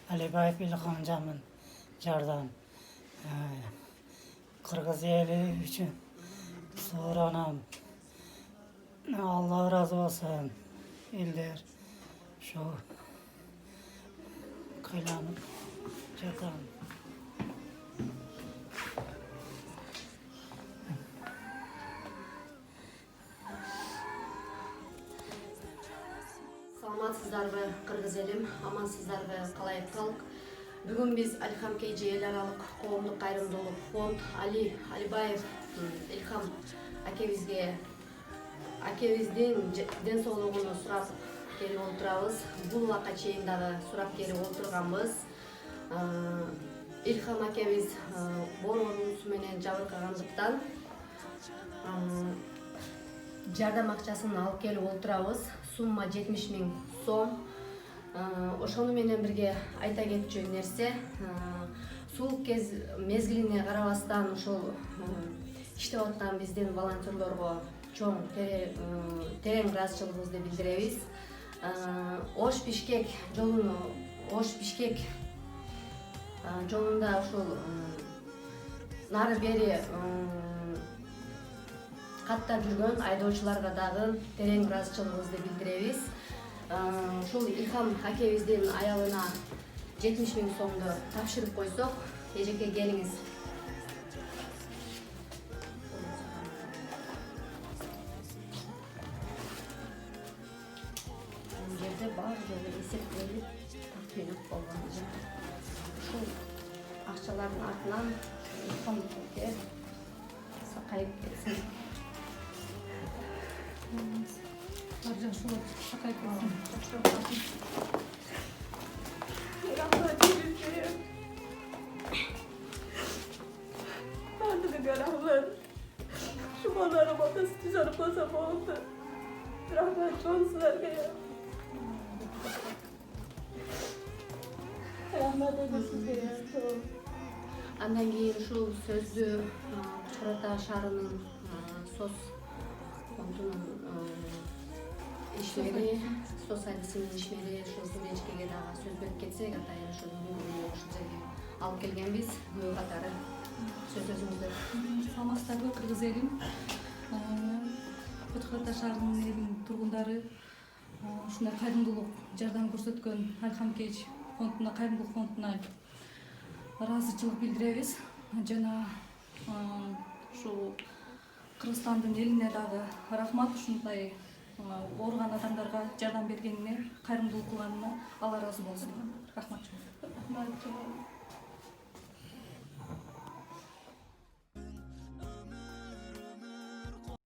Алибаев Ильхам Жамын жардам Кыргыз эли үчүн суранам. Алла разы болсун. Элдер ошо кыйланып жатам. Саламатсыздарбы кыргыз элим, амансыздарбы калайык талк. Бүгүн биз Аликам Кейджи эл аралык коомдук кайрымдуулук фонд Алибаев Илхам акебиздин ден соолугун сурап келип отурабыз. Бул убакка чейин дагы сурап келип отурганбыз. Илхам акебиз боор оорусу менен жабыркагандыктан жардам акчасын алып келип отурабыз. Сумма 70 000 сом. Ошону менен бирге айта кетчү нерсе, суук кез мезгилине карабастан ошол иштеп аткан биздин волонтерлорго чоң терең ыраазычылыгыбызды билдиребиз. Ош-Бишкек жолунда ушул нары бери каттап жүргөн айдоочуларга дагы терең ыраазычылыгыбызды билдиребиз. Ушул Илхам акебиздин аялына 70 000 сомду тапшырып койсок, эжеке келиңиз. Бул жерде баары жолу эсептелип тактыйнак болгон. Ушул акчалардын артынан Илхам аке сакайып кетсин. Сакайып кетсин. Şu malların batası düzenip olsa oldu. Rahmet olsunlar ya. Rahmet eylesin ya. Андан кийин ушул сөздү Чор Ата шаарынын СОС фондунун ишмери, СОС адисинин ишмери ушул Кемечкеге дагы сөз берип кетсек, атайын ушул жерге алып келгенбиз. Бул катары сөз өзүңүздөр. Саламатсыздарбы кыргыз элим. Чор Ата шаарынын элинин тургундары ушундай кайрымдуулук жардам көрсөткөн Аликам Кейджи фондуна, кайрымдуулук фондуна ыраазычылык билдиребиз. Жана ушул Кыргызстандын элине дагы рахмат, ушундай ооруган адамдарга жардам бергенине, кайрымдуулук кылганына Алла ыраазы болсун. Рахмат.